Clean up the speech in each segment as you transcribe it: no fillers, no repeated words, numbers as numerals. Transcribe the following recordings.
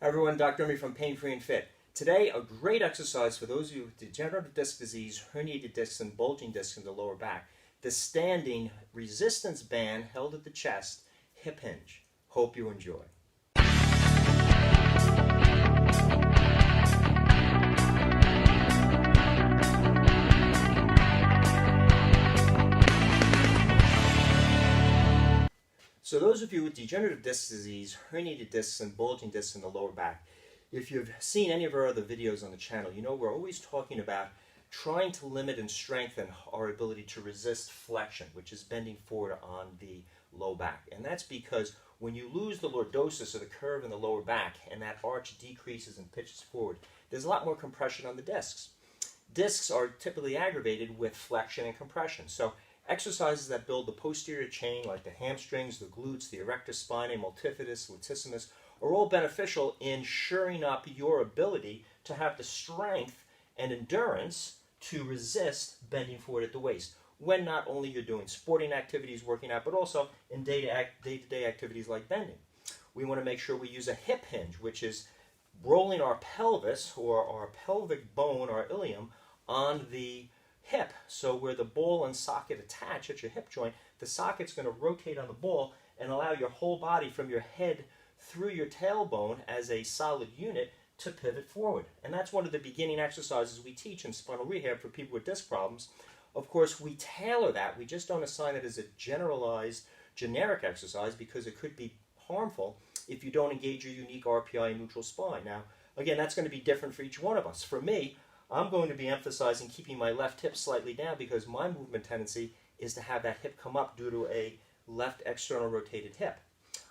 Hi everyone, Dr. Emi from Pain Free and Fit. Today, a great exercise for those of you with degenerative disc disease, herniated discs, and bulging discs in the lower back. The standing resistance band held at the chest, hip hinge. Hope you enjoy. So those of you with degenerative disc disease, herniated discs, and bulging discs in the lower back, if you've seen any of our other videos on the channel, you know we're always talking about trying to limit and strengthen our ability to resist flexion, which is bending forward on the low back. And that's because when you lose the lordosis, or the curve in the lower back, and that arch decreases and pitches forward, there's a lot more compression on the discs. Discs are typically aggravated with flexion and compression. So exercises that build the posterior chain, like the hamstrings, the glutes, the erector spinae, multifidus, latissimus, are all beneficial in shoring up your ability to have the strength and endurance to resist bending forward at the waist, when not only you're doing sporting activities, working out, but also in day-to-day activities like bending. We want to make sure we use a hip hinge, which is rolling our pelvis, or our pelvic bone, our ilium, on the hip. So where the ball and socket attach at your hip joint, the socket's going to rotate on the ball and allow your whole body from your head through your tailbone as a solid unit to pivot forward. And that's one of the beginning exercises we teach in spinal rehab for people with disc problems. Of course, we tailor that. We just don't assign it as a generalized, generic exercise, because it could be harmful if you don't engage your unique RPI and neutral spine. Now, again, that's going to be different for each one of us. For me, I'm going to be emphasizing keeping my left hip slightly down, because my movement tendency is to have that hip come up due to a left external rotated hip.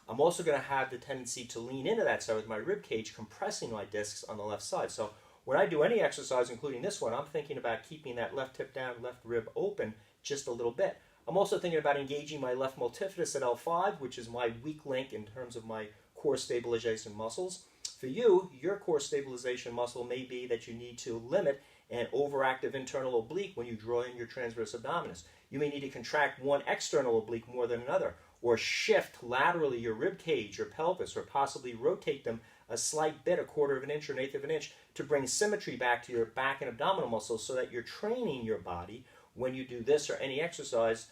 I'm also going to have the tendency to lean into that side with my rib cage, compressing my discs on the left side. So when I do any exercise, including this one, I'm thinking about keeping that left hip down, left rib open just a little bit. I'm also thinking about engaging my left multifidus at L5, which is my weak link in terms of my core stabilization muscles. For you, your core stabilization muscle may be that you need to limit an overactive internal oblique when you draw in your transverse abdominis. You may need to contract one external oblique more than another, or shift laterally your rib cage or pelvis, or possibly rotate them a slight bit, a quarter of an inch or an eighth of an inch, to bring symmetry back to your back and abdominal muscles, so that you're training your body when you do this or any exercise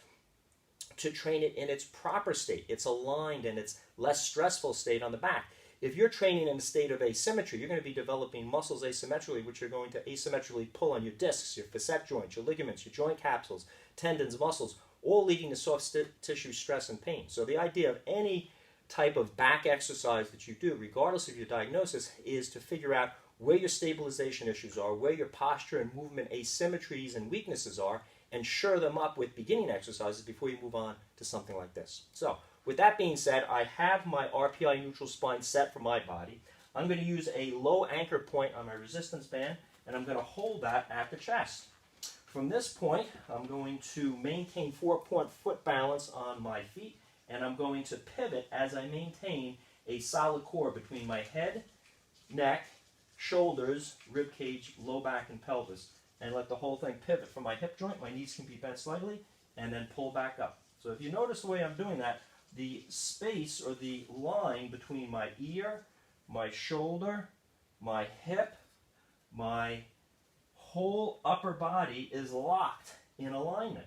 to train it in its proper state. It's aligned and it's less stressful state on the back. If you're training in a state of asymmetry, you're going to be developing muscles asymmetrically, which are going to asymmetrically pull on your discs, your facet joints, your ligaments, your joint capsules, tendons, muscles, all leading to soft tissue stress and pain. So the idea of any type of back exercise that you do, regardless of your diagnosis, is to figure out where your stabilization issues are, where your posture and movement asymmetries and weaknesses are, and shore them up with beginning exercises before you move on to something like this. So with that being said, I have my RPI neutral spine set for my body. I'm going to use a low anchor point on my resistance band, and I'm going to hold that at the chest. From this point, I'm going to maintain 4-point foot balance on my feet, and I'm going to pivot as I maintain a solid core between my head, neck, shoulders, rib cage, low back, and pelvis, and let the whole thing pivot from my hip joint. My knees can be bent slightly, and then pull back up. So if you notice the way I'm doing that, the space, or the line between my ear, my shoulder, my hip, my whole upper body is locked in alignment.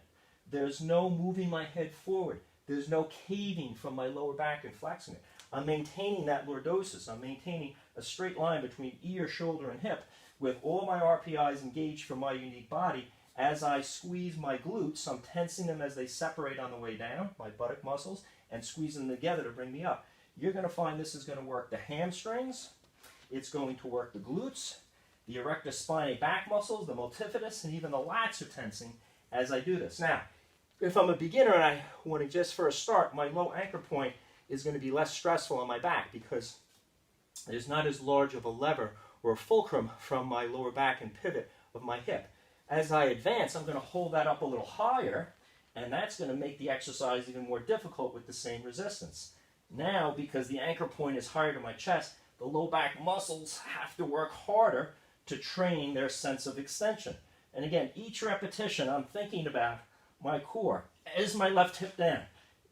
There's no moving my head forward. There's no caving from my lower back and flexing it. I'm maintaining that lordosis. I'm maintaining a straight line between ear, shoulder, and hip, with all my RPIs engaged from my unique body. As I squeeze my glutes, I'm tensing them as they separate on the way down, my buttock muscles, and squeezing them together to bring me up. You're going to find this is going to work the hamstrings, it's going to work the glutes, the erector spinae back muscles, the multifidus, and even the lats are tensing as I do this. Now, if I'm a beginner and I want to just first start, my low anchor point is going to be less stressful on my back, because there's not as large of a lever or a fulcrum from my lower back and pivot of my hip. As I advance, I'm going to hold that up a little higher, and that's going to make the exercise even more difficult with the same resistance. Now, because the anchor point is higher to my chest, the low back muscles have to work harder to train their sense of extension. And again, each repetition, I'm thinking about my core. Is my left hip down?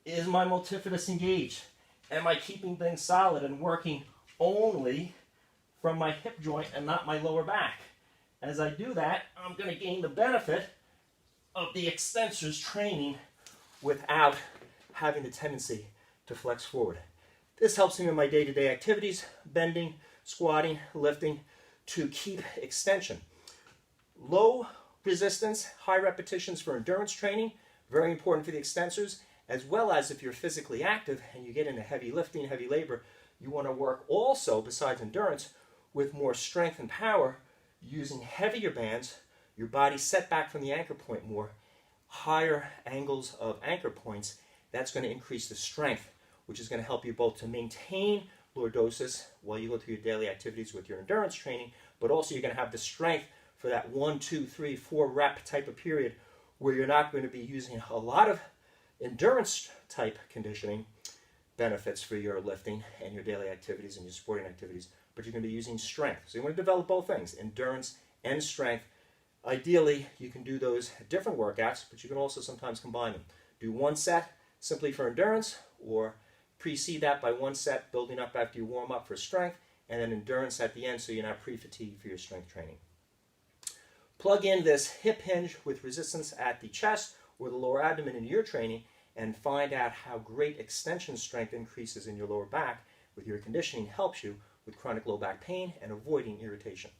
Is my multifidus engaged? Am I keeping things solid and working only from my hip joint and not my lower back. As I do that, I'm going to gain the benefit of the extensors training without having the tendency to flex forward. This helps me in my day-to-day activities, bending, squatting, lifting, to keep extension. Low resistance, high repetitions for endurance training, very important for the extensors, as well as if you're physically active and you get into heavy lifting, heavy labor, you want to work also, besides endurance, with more strength and power, using heavier bands, your body set back from the anchor point more, higher angles of anchor points. That's going to increase the strength, which is going to help you both to maintain lordosis while you go through your daily activities with your endurance training, but also you're going to have the strength for that 1, 2, 3, 4 rep type of period where you're not going to be using a lot of endurance type conditioning benefits for your lifting and your daily activities and your sporting activities, but you're going to be using strength. So you want to develop both things, endurance and strength. Ideally, you can do those different workouts, but you can also sometimes combine them. Do one set simply for endurance, or precede that by one set, building up after you warm up for strength, and then endurance at the end so you're not pre-fatigued for your strength training. Plug in this hip hinge with resistance at the chest or the lower abdomen into your training and find out how great extension strength increases in your lower back with your conditioning helps you with chronic low back pain and avoiding irritation.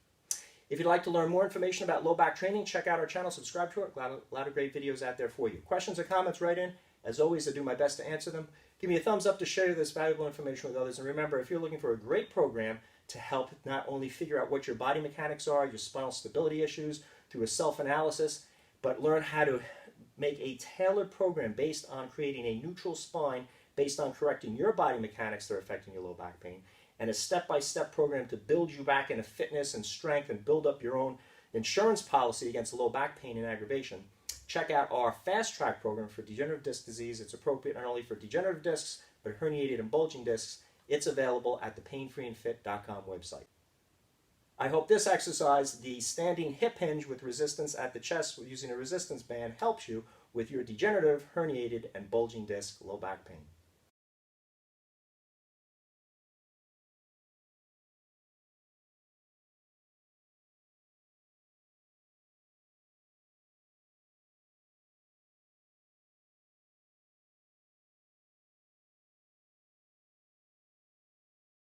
If you'd like to learn more information about low back training, check out our channel, subscribe to it. A lot of great videos out there for you. Questions or comments, write in. As always, I do my best to answer them. Give me a thumbs up to share this valuable information with others. And remember, if you're looking for a great program to help not only figure out what your body mechanics are, your spinal stability issues through a self-analysis, but learn how to make a tailored program based on creating a neutral spine, based on correcting your body mechanics that are affecting your low back pain, and a step-by-step program to build you back into fitness and strength and build up your own insurance policy against low back pain and aggravation, check out our Fast Track program for degenerative disc disease. It's appropriate not only for degenerative discs, but herniated and bulging discs. It's available at the painfreeandfit.com website. I hope this exercise, the standing hip hinge with resistance at the chest using a resistance band, helps you with your degenerative, herniated, and bulging disc low back pain.